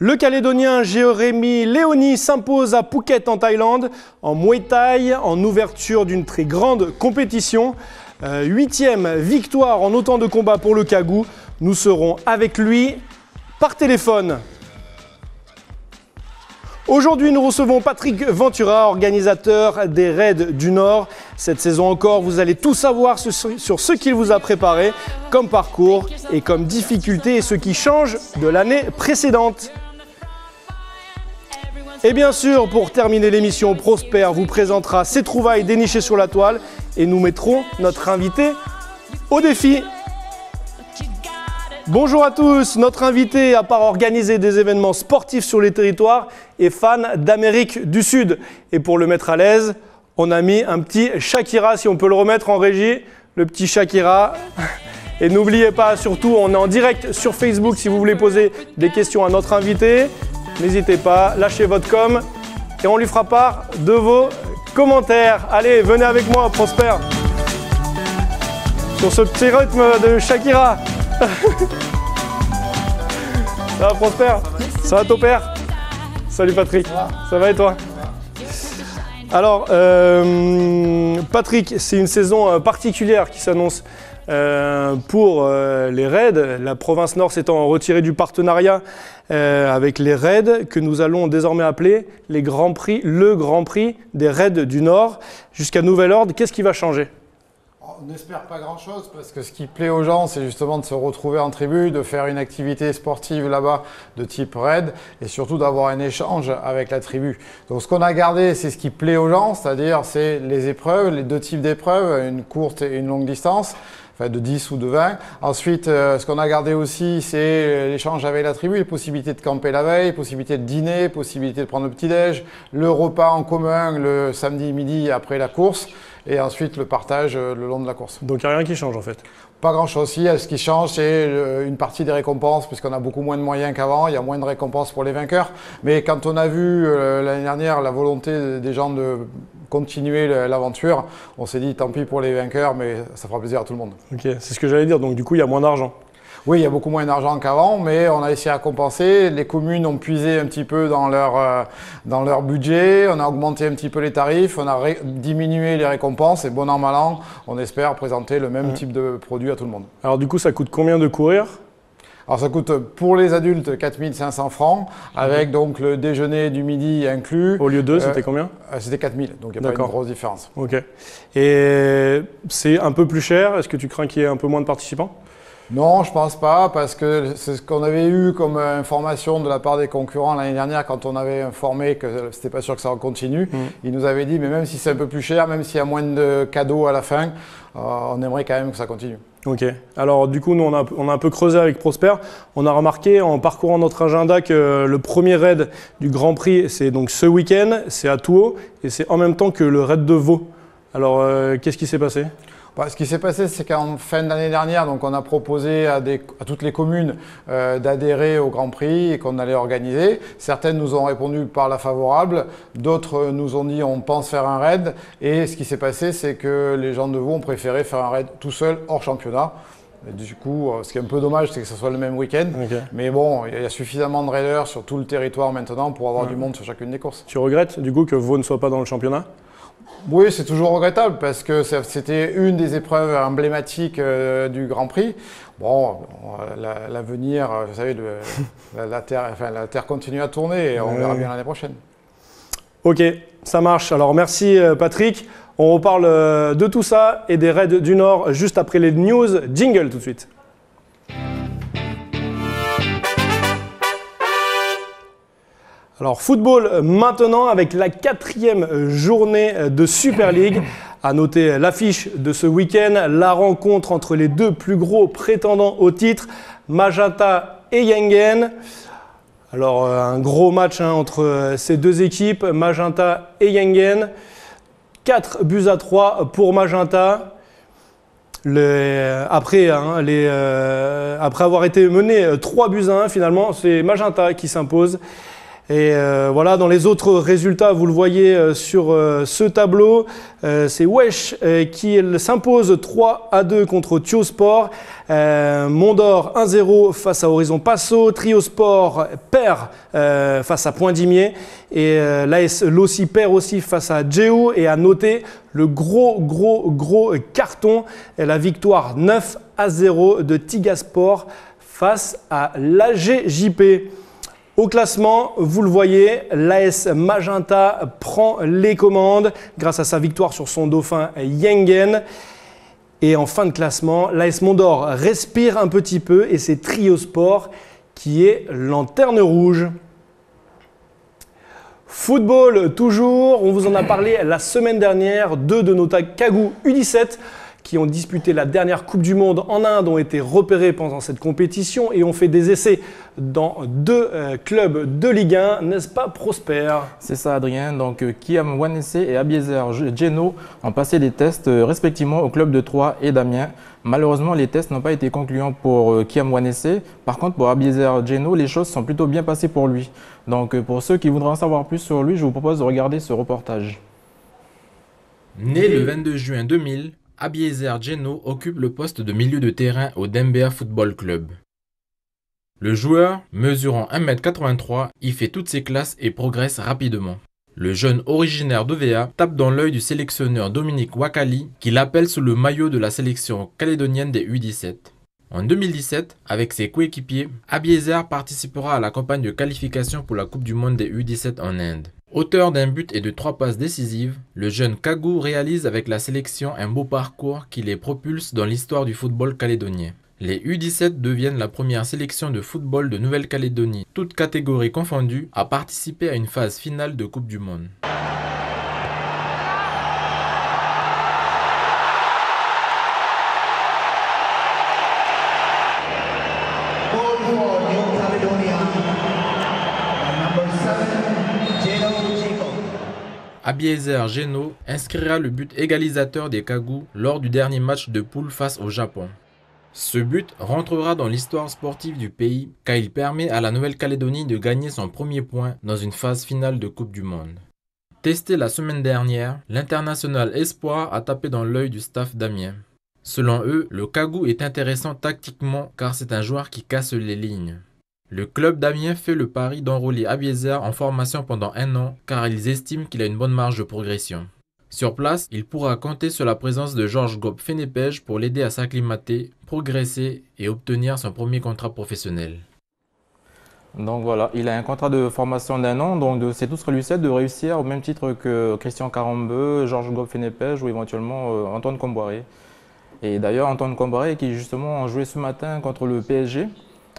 Le Calédonien Jérémy Léoni s'impose à Phuket en Thaïlande, en Muay Thai, en ouverture d'une très grande compétition. 8e victoire en autant de combats pour le Kagou. Nous serons avec lui par téléphone. Aujourd'hui, nous recevons Patrick Ventura, organisateur des Raids du Nord. Cette saison encore, vous allez tout savoir sur ce qu'il vous a préparé comme parcours et comme difficulté et ce qui change de l'année précédente. Et bien sûr, pour terminer l'émission, Prosper vous présentera ses trouvailles dénichées sur la toile et nous mettrons notre invité au défi. Bonjour à tous, notre invité, à part organiser des événements sportifs sur les territoires, est fan d'Amérique du Sud. Et pour le mettre à l'aise, on a mis un petit Shakira, si on peut le remettre en régie, le petit Shakira. Et n'oubliez pas, surtout, on est en direct sur Facebook si vous voulez poser des questions à notre invité. N'hésitez pas, lâchez votre com et on lui fera part de vos commentaires. Allez, venez avec moi, Prosper, sur ce petit rythme de Shakira. Ça va, Prosper? Ça va ton père? Salut Patrick, ça va et toi? Alors, Patrick, c'est une saison particulière qui s'annonce pour les Raids. La province Nord s'étant retirée du partenariat avec les Raids, que nous allons désormais appeler le Grand Prix des Raids du Nord. Jusqu'à nouvel ordre, qu'est-ce qui va changer? On n'espère pas grand-chose parce que ce qui plaît aux gens, c'est justement de se retrouver en tribu, de faire une activité sportive là-bas de type raid et surtout d'avoir un échange avec la tribu. Donc ce qu'on a gardé, c'est ce qui plaît aux gens, c'est-à-dire c'est les épreuves, les deux types d'épreuves, une courte et une longue distance. Enfin, de 10 ou de 20. Ensuite, ce qu'on a gardé aussi, c'est l'échange avec la tribu, les possibilités de camper la veille, possibilités de dîner, possibilités de prendre le petit-déj, le repas en commun le samedi midi après la course et ensuite le partage le long de la course. Donc il n'y a rien qui change en fait? Pas grand-chose. Ce qui change, c'est une partie des récompenses, puisqu'on a beaucoup moins de moyens qu'avant. Il y a moins de récompenses pour les vainqueurs. Mais quand on a vu l'année dernière la volonté des gens de continuer l'aventure, on s'est dit tant pis pour les vainqueurs, mais ça fera plaisir à tout le monde. Ok, c'est ce que j'allais dire. Donc du coup, il y a moins d'argent. Oui, il y a beaucoup moins d'argent qu'avant, mais on a essayé à compenser. Les communes ont puisé un petit peu dans leur budget, on a augmenté un petit peu les tarifs, on a diminué les récompenses et bon an, mal an, on espère présenter le même type de produit à tout le monde. Alors du coup, ça coûte combien de courir? Alors ça coûte pour les adultes 4 500 francs, avec donc le déjeuner du midi inclus. Au lieu de, c'était combien? C'était 4 000, donc il n'y a pas une grosse différence. Ok. Et c'est un peu plus cher, est-ce que tu crains qu'il y ait un peu moins de participants? Non, je pense pas, parce que c'est ce qu'on avait eu comme information de la part des concurrents l'année dernière quand on avait informé que c'était pas sûr que ça continue. Ils nous avaient dit, mais même si c'est un peu plus cher, même s'il y a moins de cadeaux à la fin, on aimerait quand même que ça continue. Ok. Alors du coup, nous on a un peu creusé avec Prosper. On a remarqué en parcourant notre agenda que le premier raid du Grand Prix, c'est donc ce week-end, c'est à Touo et c'est en même temps que le raid de Vaud. Alors qu'est-ce qui s'est passé? Ce qui s'est passé, c'est qu'en fin d'année dernière, donc on a proposé à toutes les communes d'adhérer au Grand Prix et qu'on allait organiser. Certaines nous ont répondu par la favorable, d'autres nous ont dit on pense faire un raid. Et ce qui s'est passé, c'est que les gens de Vaud ont préféré faire un raid tout seul, hors championnat. Et du coup, ce qui est un peu dommage, c'est que ce soit le même week-end. Okay. Mais bon, il y a suffisamment de raiders sur tout le territoire maintenant pour avoir du monde sur chacune des courses. Tu regrettes du coup que Vaud ne soit pas dans le championnat? Oui, c'est toujours regrettable parce que c'était une des épreuves emblématiques du Grand Prix. Bon, l'avenir, vous savez, la Terre continue à tourner et on verra bien l'année prochaine. Ok, ça marche. Alors merci Patrick. On reparle de tout ça et des Raids du Nord juste après les news. Jingle tout de suite. Alors football maintenant avec la 4e journée de Super League. À noter l'affiche de ce week-end, la rencontre entre les deux plus gros prétendants au titre, Magenta et Yengen. Alors un gros match entre ces deux équipes, Magenta et Yengen. 4 buts à 3 pour Magenta. Après avoir été mené 3 buts à 1, finalement, c'est Magenta qui s'impose. Et voilà, dans les autres résultats, vous le voyez sur ce tableau, c'est Wesh qui s'impose 3-2 contre Thiosport. Mondor 1-0 face à Horizon Passo. Triosport perd face à Poindimier. Et l'AS Lossi perd aussi face à Djéou. Et à noter le gros carton, la victoire 9-0 de Tigasport face à l'AGJP. Au classement, vous le voyez, l'AS Magenta prend les commandes grâce à sa victoire sur son dauphin Yengen. Et en fin de classement, l'AS Mondor respire un petit peu et c'est Triosport qui est lanterne rouge. Football toujours, on vous en a parlé la semaine dernière. 2 de nos Kagou U17 qui ont disputé la dernière Coupe du Monde en Inde ont été repérés pendant cette compétition et ont fait des essais dans 2 clubs de Ligue 1, n'est-ce pas Prosper? C'est ça Adrien, donc Kiam Wanese et Abiezer Djeno ont passé des tests respectivement au club de Troyes et d'Amiens. Malheureusement, les tests n'ont pas été concluants pour Kiam Wanese. Par contre, pour Abiezer Djeno, les choses sont plutôt bien passées pour lui. Donc pour ceux qui voudraient en savoir plus sur lui, je vous propose de regarder ce reportage. Né le 22 juin 2000, Abiezer Djeno occupe le poste de milieu de terrain au Dembea Football Club. Le joueur, mesurant 1,83 m, y fait toutes ses classes et progresse rapidement. Le jeune originaire d'OVA tape dans l'œil du sélectionneur Dominique Wakali qui l'appelle sous le maillot de la sélection calédonienne des U17. En 2017, avec ses coéquipiers, Abiezer participera à la campagne de qualification pour la Coupe du Monde des U17 en Inde. Auteur d'un but et de 3 passes décisives, le jeune Kagou réalise avec la sélection un beau parcours qui les propulse dans l'histoire du football calédonien. Les U17 deviennent la première sélection de football de Nouvelle-Calédonie, toutes catégories confondues, à participer à une phase finale de Coupe du Monde. Abiezer Djeno inscrira le but égalisateur des Kagou lors du dernier match de poule face au Japon. Ce but rentrera dans l'histoire sportive du pays car il permet à la Nouvelle-Calédonie de gagner son premier point dans une phase finale de Coupe du Monde. Testé la semaine dernière, l'international espoir a tapé dans l'œil du staff d'Amiens. Selon eux, le Kagou est intéressant tactiquement car c'est un joueur qui casse les lignes. Le club d'Amiens fait le pari d'enrôler Abiezer en formation pendant 1 an car ils estiment qu'il a une bonne marge de progression. Sur place, il pourra compter sur la présence de Georges Gop Fenepej pour l'aider à s'acclimater, progresser et obtenir son premier contrat professionnel. Donc voilà, il a un contrat de formation d'1 an, donc c'est tout ce que lui sait de réussir au même titre que Christian Carambeu, Georges Gop Fenepej ou éventuellement Antoine Comboiré. Et d'ailleurs Antoine Comboiré qui justement a joué ce matin contre le PSG.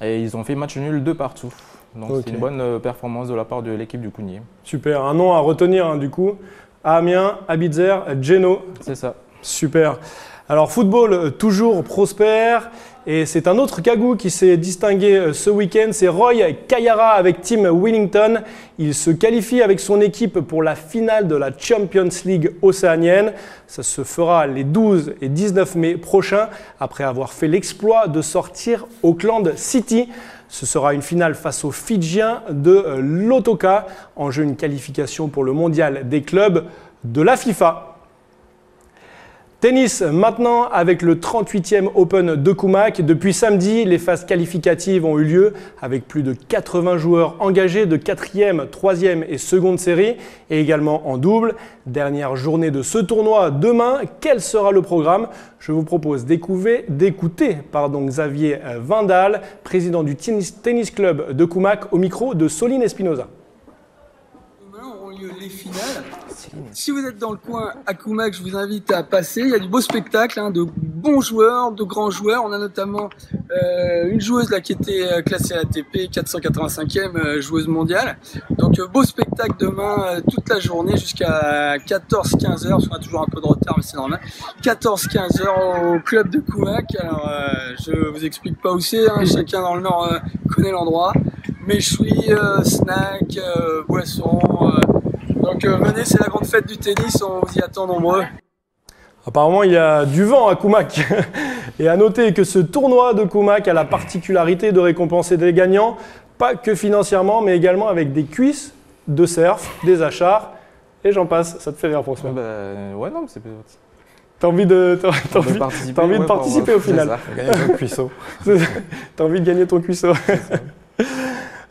Et ils ont fait match nul 2 partout. Donc c'est une bonne performance de la part de l'équipe du Cougnier. Super, un nom à retenir hein, du coup. Amiens, Abiezer, Djeno. C'est ça. Super. Alors football toujours prospère. Et c'est un autre Kagou qui s'est distingué ce week-end, c'est Roy Kayara avec Team Wellington. Il se qualifie avec son équipe pour la finale de la Champions League océanienne. Ça se fera les 12 et 19 mai prochains après avoir fait l'exploit de sortir Auckland City. Ce sera une finale face aux Fidjiens de l'Otoka, en jeu une qualification pour le mondial des clubs de la FIFA. Tennis maintenant avec le 38e Open de Kumak. Depuis samedi, les phases qualificatives ont eu lieu avec plus de 80 joueurs engagés de 4e, 3e et 2e série et également en double. Dernière journée de ce tournoi demain. Quel sera le programme? Je vous propose d'écouter Xavier Vindal, président du Tennis Club de Kumak, au micro de Soline Espinoza. Demain auront lieu les finales. Si vous êtes dans le coin à Kumak, je vous invite à passer. Il y a du beau spectacle, de bons joueurs, de grands joueurs. On a notamment une joueuse là qui était classée ATP 485e joueuse mondiale. Donc beau spectacle demain toute la journée jusqu'à 14-15 heures. On a toujours un peu de retard mais c'est normal. 14-15 heures au club de Kumak. Alors je vous explique pas où c'est, chacun dans le nord connaît l'endroit. Méchoui, snack, boissons. Donc venez, c'est la grande fête du tennis, on vous y attend nombreux. Apparemment, il y a du vent à Kumak. Et à noter que ce tournoi de Kumak a la particularité de récompenser des gagnants pas que financièrement, mais également avec des cuisses de surf, des achats, et j'en passe. Ça te fait rire, François? Ouais, non, c'est... T'as envie de participer, participer au final. Gagner ton cuisseau. T'as envie de gagner ton cuisseau.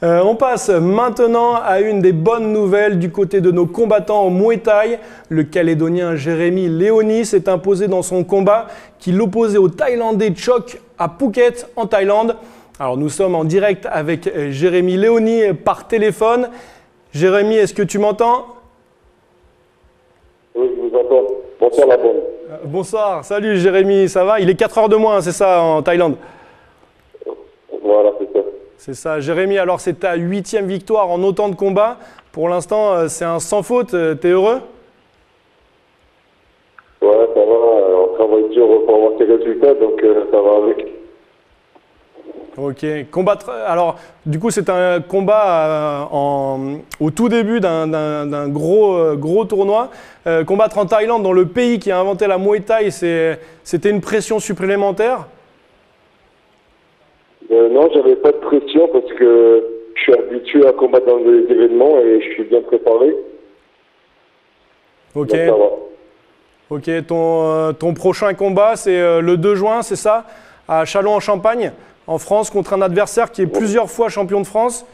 On passe maintenant à une des bonnes nouvelles du côté de nos combattants en Muay Thai. Le Calédonien Jérémy Léoni s'est imposé dans son combat qui l'opposait au Thaïlandais Chok à Phuket en Thaïlande. Alors nous sommes en direct avec Jérémy Léoni par téléphone. Jérémy, est-ce que tu m'entends? Oui, je vous entends. Bonsoir la bonne. Bonsoir, salut Jérémy, ça va? Il est 4 heures de moins, c'est ça, en Thaïlande? Voilà, c'est ça. C'est ça. Jérémy, alors c'est ta 8e victoire en autant de combats. Pour l'instant, c'est un sans faute. T'es heureux? Ouais, ça va. On travaille dur pour avoir ces résultats, donc ça va avec. Ok. Combattre. Alors, du coup, c'est un combat au tout début d'un gros tournoi. Combattre en Thaïlande, dans le pays qui a inventé la Muay Thai, c'était une pression supplémentaire? Non, j'avais pas de pression parce que je suis habitué à combattre dans des événements et je suis bien préparé. Ok. Donc ça va. Ok. Ton prochain combat, c'est le 2 juin, c'est ça? À Châlons-en-Champagne, en France, contre un adversaire qui est plusieurs fois champion de France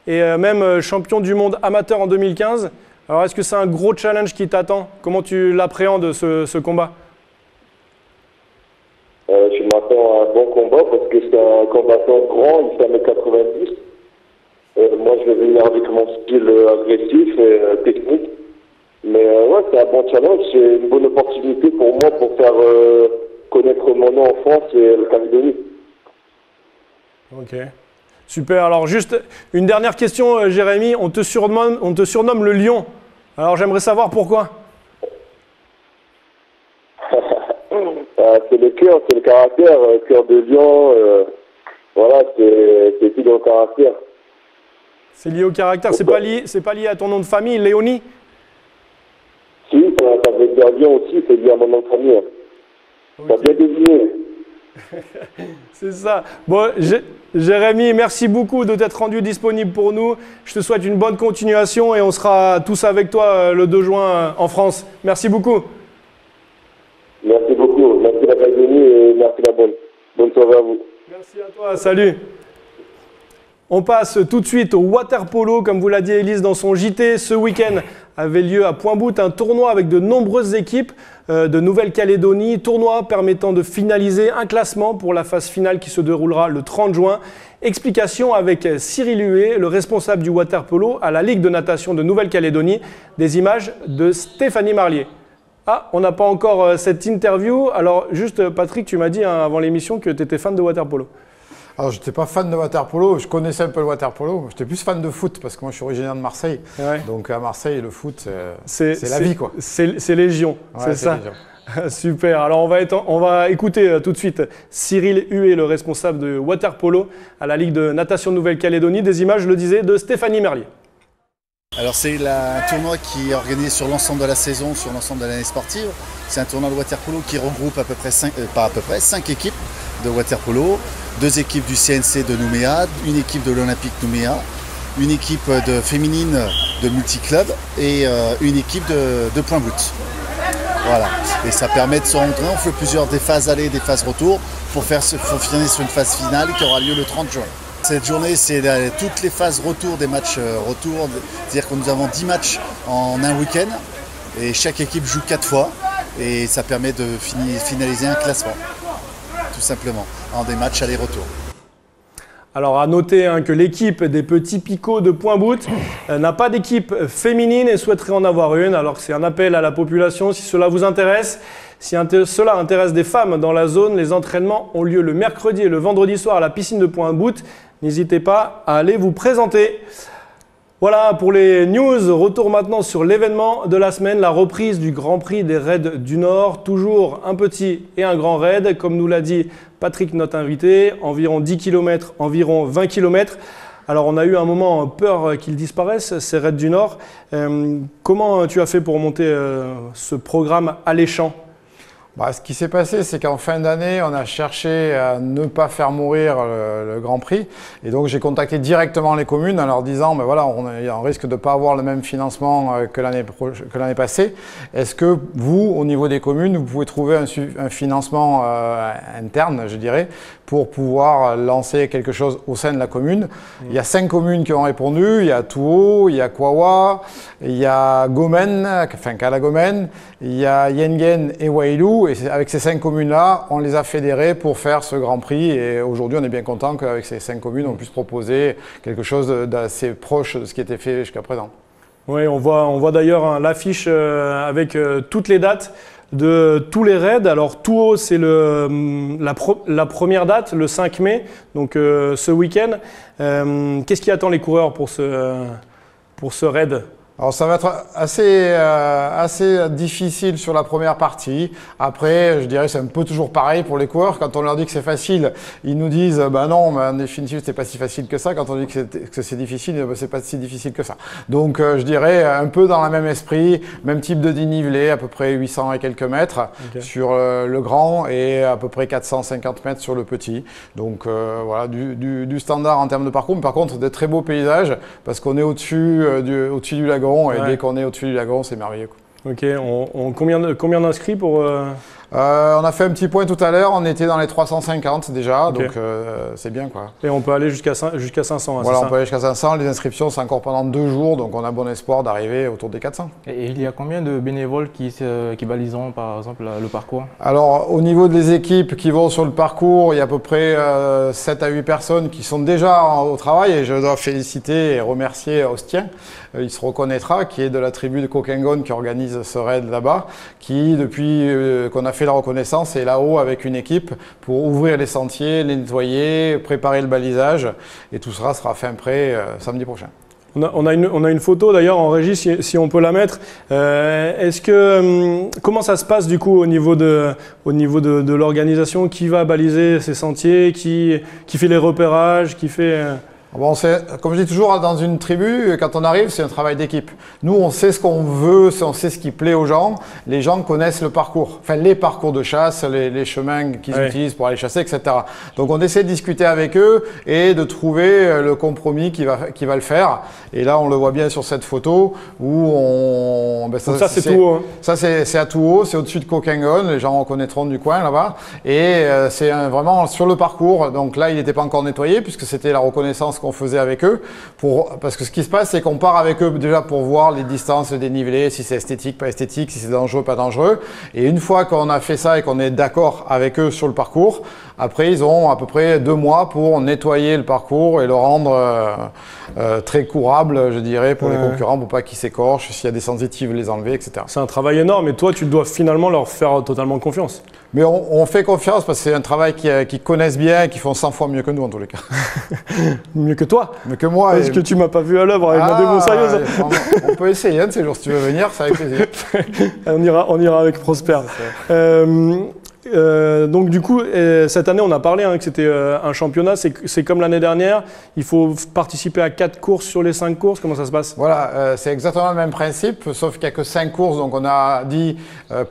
et même champion du monde amateur en 2015. Alors, est-ce que c'est un gros challenge qui t'attend? Comment tu l'appréhendes, ce combat? Je m'attends à un bon combat parce que c'est un combattant grand, il fait 1m90. Moi, je vais venir avec mon style agressif et technique. Mais ouais, c'est un bon challenge, c'est une bonne opportunité pour moi pour faire connaître mon nom en France et le Calédonie. Ok. Super. Alors, juste une dernière question, Jérémy. On te surnomme le lion. Alors, j'aimerais savoir pourquoi. C'est le cœur, c'est le caractère, cœur de lion. Voilà, c'est tout dans le caractère. C'est lié au caractère. C'est pas lié à ton nom de famille, Léoni? Si, ça veut dire lion aussi, c'est lié à mon nom de famille. Okay. T'as bien deviné. C'est ça. Bon, Jérémy, merci beaucoup de t'être rendu disponible pour nous. Je te souhaite une bonne continuation et on sera tous avec toi le 2 juin en France. Merci beaucoup. Merci beaucoup. Merci la Calédonie et merci la bonne. Bonne soirée à vous. Merci à toi. Salut. On passe tout de suite au water polo. Comme vous l'a dit Élise dans son JT, ce week-end avait lieu à Point-Bout un tournoi avec de nombreuses équipes de Nouvelle-Calédonie. Tournoi permettant de finaliser un classement pour la phase finale qui se déroulera le 30 juin. Explication avec Cyril Huet, le responsable du water polo à la Ligue de natation de Nouvelle-Calédonie. Des images de Stéphanie Marlier. Ah, on n'a pas encore cette interview. Alors juste Patrick, tu m'as dit avant l'émission que tu étais fan de water polo. Alors, je n'étais pas fan de water polo, je connaissais un peu le water polo. J'étais plus fan de foot parce que moi, je suis originaire de Marseille. Ouais. Donc, à Marseille, le foot, c'est la vie, quoi. C'est légion, ouais, c'est ça. Légion. Super. Alors, on va écouter tout de suite Cyril Huet, le responsable de water polo à la Ligue de natation de Nouvelle-Calédonie. Des images, je le disais, de Stéphanie Merlier. Alors c'est un tournoi qui est organisé sur l'ensemble de la saison, sur l'ensemble de l'année sportive. C'est un tournoi de water polo qui regroupe à peu près 5 équipes de water polo, 2 équipes du CNC de Nouméa, une équipe de l'Olympique Nouméa, une équipe de féminine de multiclub et une équipe de Point-Bout. Voilà. Et ça permet de se rencontrer. On fait des phases aller et des phases retour pour finir sur une phase finale qui aura lieu le 30 juin. Cette journée, c'est toutes les phases retour des matchs retour, c'est-à-dire que nous avons 10 matchs en un week-end et chaque équipe joue 4 fois et ça permet de finaliser un classement, tout simplement, en des matchs aller-retour. Alors à noter que l'équipe des petits picots de Point-Bout n'a pas d'équipe féminine et souhaiterait en avoir une, alors que c'est un appel à la population si cela vous intéresse. Si cela intéresse des femmes dans la zone, les entraînements ont lieu le mercredi et le vendredi soir à la piscine de Point-Bout. N'hésitez pas à aller vous présenter. Voilà pour les news. Retour maintenant sur l'événement de la semaine, la reprise du Grand Prix des Raids du Nord. Toujours un petit et un grand raid, comme nous l'a dit Patrick, notre invité. Environ 10 km, environ 20 km. Alors on a eu un moment peur qu'ils disparaissent, ces Raids du Nord. Comment tu as fait pour monter ce programme alléchant ? Ce qui s'est passé, c'est qu'en fin d'année, on a cherché à ne pas faire mourir le Grand Prix. Et donc, j'ai contacté directement les communes en leur disant, voilà, on risque de ne pas avoir le même financement que l'année passée. Est-ce que vous, au niveau des communes, vous pouvez trouver un financement interne, je dirais, pour pouvoir lancer quelque chose au sein de la commune? Il y a 5 communes qui ont répondu. Il y a Touo, il y a Kawa, il y a Gomen, enfin Kalagomen, il y a Yengen et Wailou. Et avec ces 5 communes-là, on les a fédérées pour faire ce Grand Prix. Et aujourd'hui, on est bien content qu'avec ces 5 communes, on puisse proposer quelque chose d'assez proche de ce qui était fait jusqu'à présent. Oui, on voit d'ailleurs l'affiche avec toutes les dates de tous les raids. Alors Touo, c'est la première date, le 5 mai, donc ce week-end. Qu'est-ce qui attend les coureurs pour ce raid ? Alors ça va être assez difficile sur la première partie. Après, je dirais c'est un peu toujours pareil pour les coureurs. Quand on leur dit que c'est facile, ils nous disent non, mais en définitive c'est pas si facile que ça. Quand on dit que c'est difficile, c'est pas si difficile que ça. Donc je dirais un peu dans le même esprit, même type de dénivelé, à peu près 800 et quelques mètres sur le grand et à peu près 450 mètres sur le petit. Donc voilà, du standard en termes de parcours, mais par contre des très beaux paysages parce qu'on est au-dessus du lagon. Et dès qu'on est au-dessus du lagon, c'est merveilleux. Ok, combien d'inscrits pour… on a fait un petit point tout à l'heure, on était dans les 350 déjà, donc c'est bien quoi. Et on peut aller jusqu'à 500. Voilà, on peut aller jusqu'à 500, les inscriptions c'est encore pendant 2 jours, donc on a bon espoir d'arriver autour des 400. Et il y a combien de bénévoles qui baliseront par exemple le parcours? Alors au niveau des équipes qui vont sur le parcours, il y a à peu près 7 à 8 personnes qui sont déjà au travail et je dois féliciter et remercier Ostien, il se reconnaîtra, qui est de la tribu de Kokengon qui organise ce raid là-bas, qui depuis qu'on a fait la reconnaissance est là-haut avec une équipe pour ouvrir les sentiers, les nettoyer, préparer le balisage et tout ça sera fait prêt samedi prochain. On a une photo d'ailleurs en régie si on peut la mettre. Comment ça se passe du coup au niveau de l'organisation? Qui va baliser ces sentiers? Qui fait les repérages? Qui fait… Bon, comme je dis toujours, dans une tribu, quand on arrive, c'est un travail d'équipe. Nous, on sait ce qu'on veut, on sait ce qui plaît aux gens. Les gens connaissent le parcours, enfin les parcours de chasse, les chemins qu'ils utilisent pour aller chasser, etc. Donc, on essaie de discuter avec eux et de trouver le compromis qui va le faire. Et là, on le voit bien sur cette photo où ça, c'est tout haut. Hein. Ça, c'est à Touo, c'est au-dessus de Kokengon. Les gens reconnaîtront du coin là-bas. Et c'est vraiment sur le parcours. Donc là, il n'était pas encore nettoyé puisque c'était la reconnaissance qu'on faisait avec eux, parce que ce qui se passe, c'est qu'on part avec eux déjà pour voir les distances, le dénivelé, si c'est esthétique, pas esthétique, si c'est dangereux, pas dangereux. Et une fois qu'on a fait ça et qu'on est d'accord avec eux sur le parcours, après, ils ont à peu près 2 mois pour nettoyer le parcours et le rendre très courable, je dirais, pour les concurrents, pour pas qu'ils s'écorchent, s'il y a des sensitives, les enlever, etc. C'est un travail énorme et toi, tu dois finalement leur faire totalement confiance. Mais on fait confiance parce que c'est un travail qu'ils connaissent bien et qu'ils font 100 fois mieux que nous en tous les cas. Mieux que toi? Mieux que moi. Parce que tu m'as pas vu à l'œuvre avec ma démo sérieuse. On peut essayer un de ces jours si tu veux venir, c'est avec plaisir. on ira avec Prosper. Donc du coup, cette année, on a parlé que c'était un championnat, c'est comme l'année dernière, il faut participer à 4 courses sur les 5 courses, comment ça se passe? Voilà, c'est exactement le même principe, sauf qu'il n'y a que 5 courses, donc on a dit,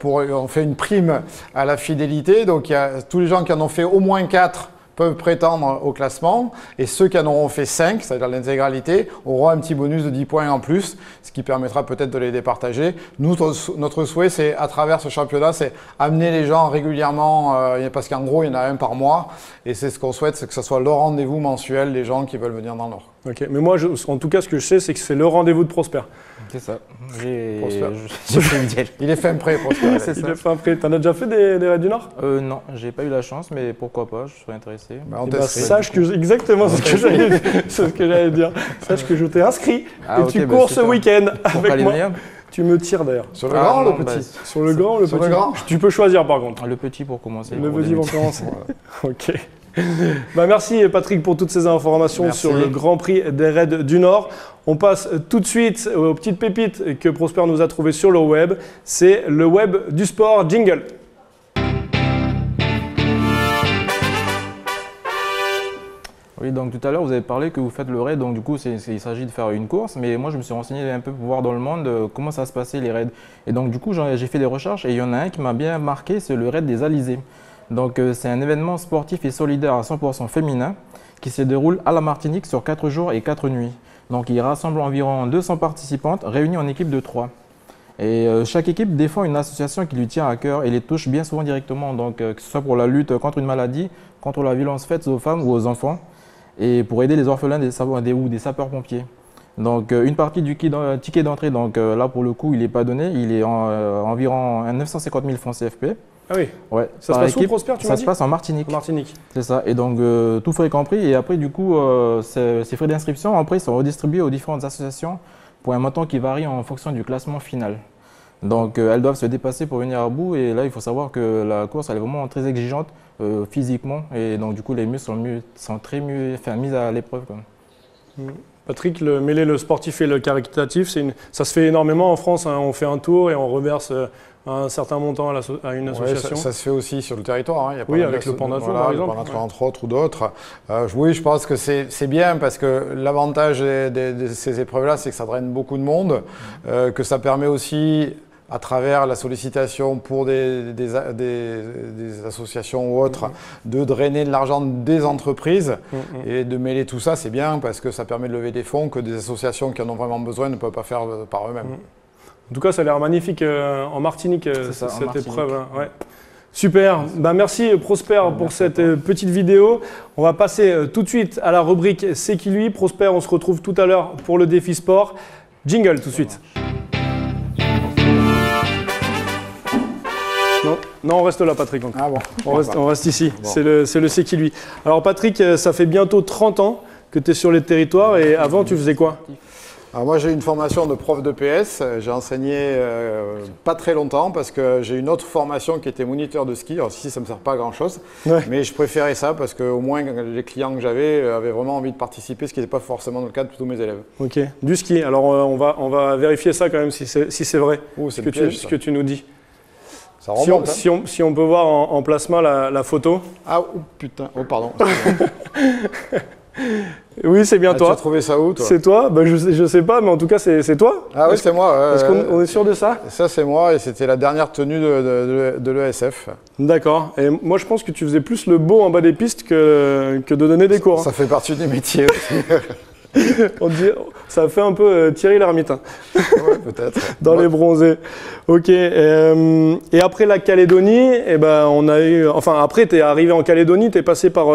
on fait une prime à la fidélité, donc il y a tous les gens qui en ont fait au moins 4 peuvent prétendre au classement et ceux qui en auront fait 5, c'est-à-dire l'intégralité, auront un petit bonus de 10 points en plus, ce qui permettra peut-être de les départager. Nous, notre souhait, c'est à travers ce championnat, c'est amener les gens régulièrement, parce qu'en gros, il y en a un par mois et c'est ce qu'on souhaite, c'est que ce soit le rendez-vous mensuel des gens qui veulent venir dans l'Or. Ok, mais moi, en tout cas, ce que je sais, c'est que c'est le rendez-vous de Prosper. C'est ça. Il est fin prêt, Prosper. Il est fin prêt. T'en as déjà fait des raids du Nord? Non, j'ai pas eu la chance, mais pourquoi pas, je serais intéressé. Sache que exactement c'est ce que j'allais dire. Sache que je t'ai inscrit et tu cours ce week-end avec moi. Tu me tires d'ailleurs. Sur le grand ou le petit? Sur le grand ou le petit? Sur le grand. Tu peux choisir par contre. Le petit pour commencer. Le petit pour commencer. Ok. Merci Patrick pour toutes ces informations sur le Grand Prix des Raids du Nord. On passe tout de suite aux petites pépites que Prosper nous a trouvées sur le web. C'est le web du sport jingle. Oui, donc tout à l'heure, vous avez parlé que vous faites le raid, donc du coup, il s'agit de faire une course, mais moi, je me suis renseigné un peu pour voir dans le monde comment ça se passait les raids. Et donc, du coup, j'ai fait des recherches et il y en a un qui m'a bien marqué, c'est le raid des Alizés. Donc, c'est un événement sportif et solidaire à 100% féminin qui se déroule à la Martinique sur 4 jours et 4 nuits. Donc, il rassemble environ 200 participantes réunies en équipe de 3. Et chaque équipe défend une association qui lui tient à cœur et les touche bien souvent directement, donc que ce soit pour la lutte contre une maladie, contre la violence faite aux femmes ou aux enfants, et pour aider les orphelins ou des sapeurs-pompiers. Donc une partie du ticket d'entrée, donc là pour le coup il n'est pas donné, il est environ 950 000 francs CFP. Ah oui, ouais. Ça se passe où, Prosper, tu m'as dit ? Ça se passe en Martinique. En Martinique. C'est ça, et donc tout frais compris, et après du coup ces frais d'inscription après sont redistribués aux différentes associations pour un montant qui varie en fonction du classement final. Donc elles doivent se dépasser pour venir à bout, et là il faut savoir que la course elle est vraiment très exigeante physiquement, et donc du coup les muscles sont très mis à l'épreuve. Patrick, mêler le sportif et le caritatif, ça se fait énormément en France, hein. On fait un tour et on reverse un certain montant à une association. Ça se fait aussi sur le territoire. Hein. Il y a pas oui, mal avec le Panda Tour, par exemple. Le Panda Tour, entre autres, ou d'autres. Oui, je pense que c'est bien parce que l'avantage de ces épreuves-là, c'est que ça draine beaucoup de monde, que ça permet aussi, à travers la sollicitation pour des associations ou autres, de drainer de l'argent des entreprises et de mêler tout ça, c'est bien parce que ça permet de lever des fonds que des associations qui en ont vraiment besoin ne peuvent pas faire par eux-mêmes. En tout cas, ça a l'air magnifique en Martinique, cette épreuve. Hein. Ouais. Super, merci Prosper pour cette petite vidéo. On va passer tout de suite à la rubrique C'est qui lui ? Prosper, on se retrouve tout à l'heure pour le défi sport. Jingle tout de suite. Non, on reste là, Patrick. Ah bon. On reste ici. Bon. C'est le C'est qui lui. Alors Patrick, ça fait bientôt 30 ans que tu es sur les territoires, et avant tu faisais quoi ? Alors moi j'ai une formation de prof de PS, j'ai enseigné pas très longtemps parce que j'ai une autre formation qui était moniteur de ski. Alors ici ça ne me sert pas à grand chose, mais je préférais ça parce qu'au moins les clients que j'avais avaient vraiment envie de participer, ce qui n'était pas forcément le cas de tous mes élèves. Ok, du ski. Alors on va vérifier ça quand même si c'est vrai, ce que tu nous dis. Ça remonte, si on peut voir en plasma la photo. Ah oh, putain, oh pardon. Oui, c'est bien toi. Tu as trouvé ça où, toi ? C'est toi ? Je sais pas, mais en tout cas, c'est toi ? Ah oui, c'est moi. Est-ce qu'on est sûr de ça ? Ça, c'est moi, et c'était la dernière tenue de l'ESF. D'accord. Et moi, je pense que tu faisais plus le beau en bas des pistes que de donner des cours. Ça fait partie du métier aussi. Ça fait un peu Thierry Lhermitte. Hein. Ouais, peut-être. Dans les bronzés. Ok. Et après la Calédonie, on a eu. Enfin, après, tu es arrivé en Calédonie, tu es passé par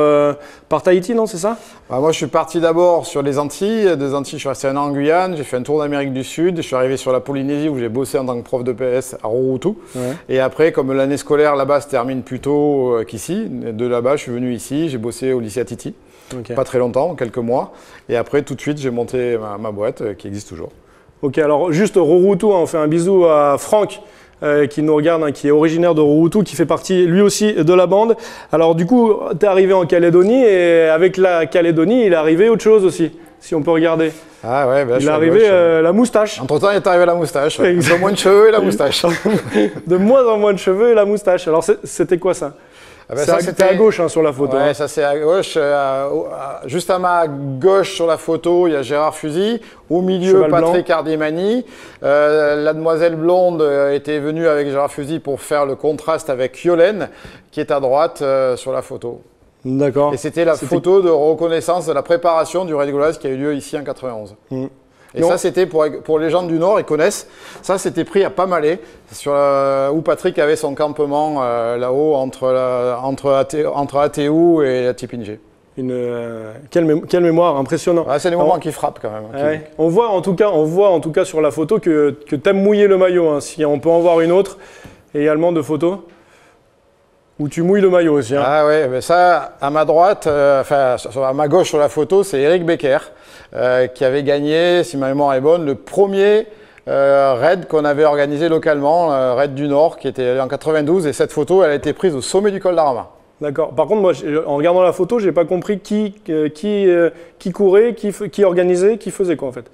Tahiti, non, c'est ça ? Moi, je suis parti d'abord sur les Antilles. Des Antilles, je suis resté un an en Guyane. J'ai fait un tour d'Amérique du Sud. Je suis arrivé sur la Polynésie où j'ai bossé en tant que prof de PS à Rurutu. Ouais. Et après, comme l'année scolaire là-bas se termine plus tôt qu'ici, de là-bas, je suis venu ici. J'ai bossé au lycée à Tahiti. Okay. Pas très longtemps, quelques mois. Et après, tout de suite, j'ai monté ma boîte qui existe toujours. Ok, alors juste Rurutu, on fait un bisou à Franck qui nous regarde, qui est originaire de Rurutu, qui fait partie lui aussi de la bande. Alors du coup, tu es arrivé en Calédonie et avec la Calédonie, il est arrivé autre chose aussi, si on peut regarder. Ah ouais, il est arrivé la moustache. Entre-temps, il est arrivé la moustache. Ouais. De moins de cheveux et la moustache. De moins en moins de cheveux et la moustache. Alors c'était quoi ça ? C'était à gauche sur la photo. Ouais, ça c'est à gauche. Juste à ma gauche sur la photo, il y a Gérard Fusy. Au milieu, Cheval Patrick Hardimani. La demoiselle blonde était venue avec Gérard Fusy pour faire le contraste avec Yolène, qui est à droite sur la photo. D'accord. Et c'était la photo de reconnaissance de la préparation du Raid Gauloise qui a eu lieu ici en 91. Et non. Ça, c'était pour les gens du Nord, ils connaissent. Ça, c'était pris à Pamalé, où Patrick avait son campement là-haut entre Atéou et Tipingé. Quelle mémoire, impressionnant. Ouais, c'est des moments qui frappent quand même. Ouais. On voit en tout cas sur la photo que tu aimes mouiller le maillot. Hein, si on peut en voir une autre également de photos. Où tu mouilles le maillot aussi. Hein. Ah ouais, mais ça, à ma droite, à ma gauche sur la photo, c'est Eric Becker qui avait gagné, si ma mémoire est bonne, le premier raid qu'on avait organisé localement, raid du Nord, qui était en 92. Et cette photo, elle a été prise au sommet du col d'Arama. D'accord. Par contre, moi, en regardant la photo, je n'ai pas compris qui courait, qui organisait, qui faisait quoi en fait.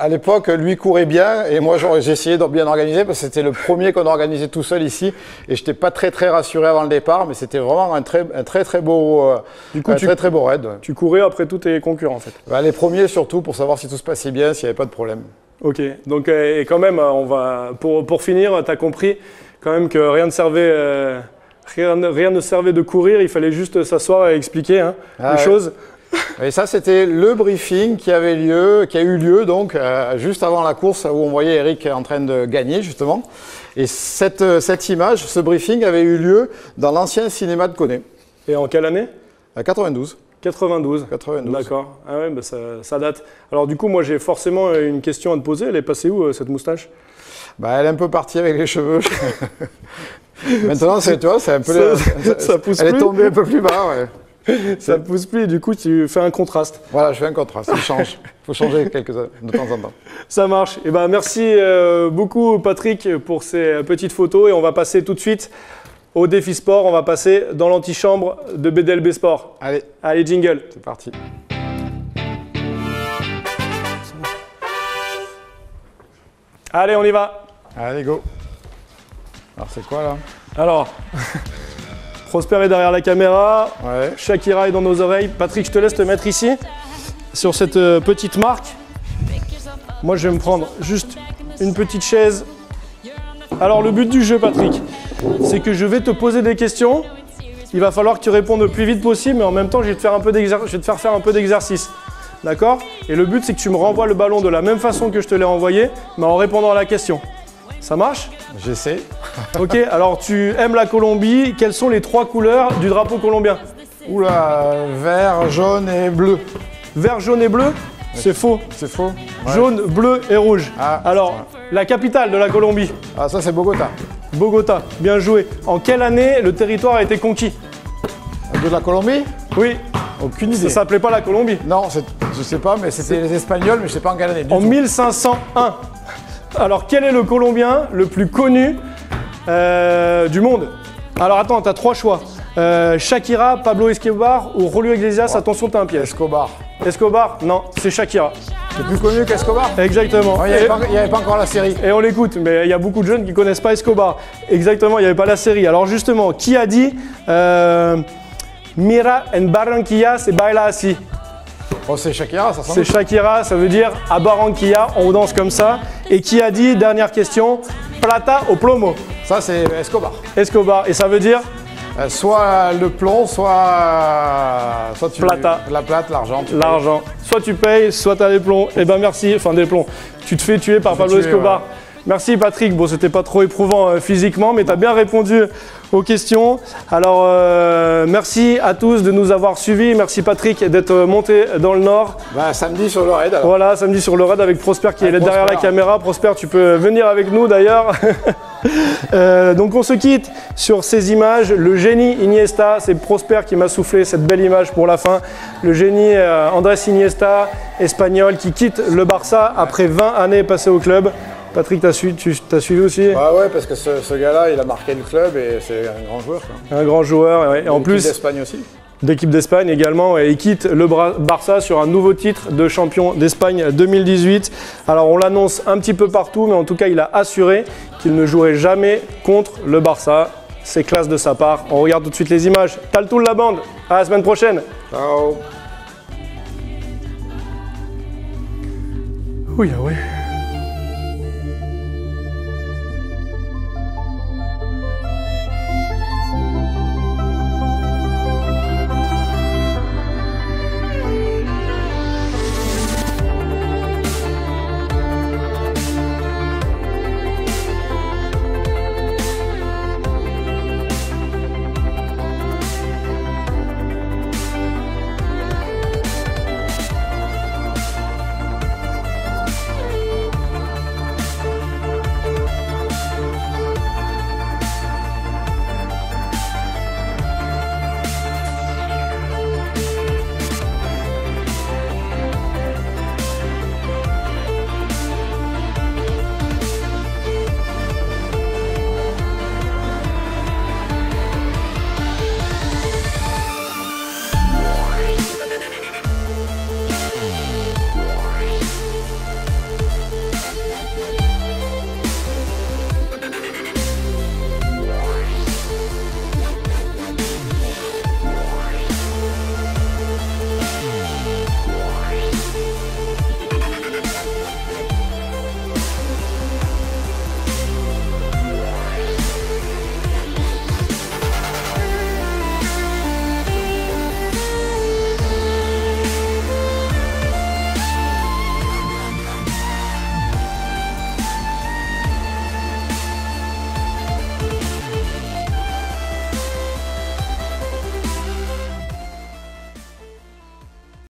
À l'époque, lui courait bien et moi j'ai essayé de bien organiser parce que c'était le premier qu'on organisait tout seul ici et je n'étais pas très rassuré avant le départ, mais c'était vraiment un très beau raid. Tu courais après tous tes concurrents en fait. Bah, les premiers surtout pour savoir si tout se passait bien, s'il n'y avait pas de problème. Ok, donc et quand même, on va pour finir, tu as compris quand même que rien ne servait de courir, il fallait juste s'asseoir et expliquer les choses. Et ça, c'était le briefing qui a eu lieu donc juste avant la course où on voyait Eric en train de gagner justement. Et cette image, ce briefing avait eu lieu dans l'ancien cinéma de Koné. Et en quelle année? 92. 92. D'accord. Ah ouais, bah ça date. Alors du coup, moi j'ai forcément une question à te poser. Elle est passée où cette moustache? Bah, elle est un peu partie avec les cheveux. Maintenant, tu vois, c'est un peu. Ça pousse elle plus. est tombée un peu plus bas, ouais. Ça ne pousse plus et du coup tu fais un contraste. Voilà, je fais un contraste, il change. Il faut changer de temps en temps. Ça marche. Et ben, merci beaucoup Patrick pour ces petites photos et on va passer tout de suite au défi sport. On va passer dans l'antichambre de BDLB Sport. Allez, jingle. C'est parti. Allez, on y va. Allez, go. Alors c'est quoi là? Alors... Prosper est derrière la caméra, ouais. Shakira est dans nos oreilles. Patrick, je te laisse te mettre ici, sur cette petite marque. Moi, je vais me prendre juste une petite chaise. Alors, le but du jeu, Patrick, c'est que je vais te poser des questions. Il va falloir que tu répondes le plus vite possible, mais en même temps, je vais te faire faire un peu d'exercice. D'accord? Et le but, c'est que tu me renvoies le ballon de la même façon que je te l'ai envoyé, mais en répondant à la question. Ça marche? J'essaie. Ok, alors tu aimes la Colombie. Quelles sont les 3 couleurs du drapeau colombien? Oula, vert, jaune et bleu. Vert, jaune et bleu? C'est faux. C'est faux? Ouais. Jaune, bleu et rouge. Ah, alors, la capitale de la Colombie? Ah, ça c'est Bogota. Bogota, bien joué. En quelle année le territoire a été conquis? De la Colombie? Oui. Aucune idée. Ça s'appelait pas la Colombie? Non, je sais pas, mais c'était les Espagnols, mais je sais pas en quelle année. En 1501. Alors, quel est le Colombien le plus connu du monde? Alors, attends, tu as 3 choix. Shakira, Pablo Escobar ou Julio Iglesias. Attention, t'as un piège. Escobar. Escobar? Non, c'est Shakira. C'est plus connu qu'Escobar? Exactement. Il n'y avait pas encore la série. Et on l'écoute, mais il y a beaucoup de jeunes qui ne connaissent pas Escobar. Exactement, il n'y avait pas la série. Alors justement, qui a dit Mira en Barranquilla se baila así? Oh, c'est Shakira, ça C'est Shakira, ça veut dire à Barranquilla, on danse comme ça. Et qui a dit, dernière question, plata o plomo? Ça, c'est Escobar. Escobar, et ça veut dire? Soit le plomb, soit tu... Plata. La plate, l'argent. L'argent. Soit tu payes, soit tu as des plombs. Eh ben merci, enfin des plombs. Tu te fais tuer par Pablo Escobar. Ouais. Merci Patrick, bon c'était pas trop éprouvant physiquement, mais tu as bien répondu aux questions. Alors merci à tous de nous avoir suivis, merci Patrick d'être monté dans le Nord. Bah, samedi sur le raid alors. Voilà, samedi sur le raid avec Prosper qui est derrière la caméra. Prosper, tu peux venir avec nous d'ailleurs. Donc on se quitte sur ces images. Le génie Iniesta, c'est Prosper qui m'a soufflé cette belle image pour la fin. Le génie Andrés Iniesta, espagnol, qui quitte le Barça après 20 années passées au club. Patrick, t'as suivi aussi? Ah ouais, parce que ce gars-là, il a marqué le club et c'est un grand joueur. Quoi. Un grand joueur, ouais. Et en plus d'Espagne aussi. D'équipe d'Espagne également, et il quitte le Barça sur un nouveau titre de champion d'Espagne 2018. Alors on l'annonce un petit peu partout, mais en tout cas il a assuré qu'il ne jouerait jamais contre le Barça. C'est classe de sa part. On regarde tout de suite les images. Taltoul la bande, à la semaine prochaine. Ciao. Oui, ah ouais.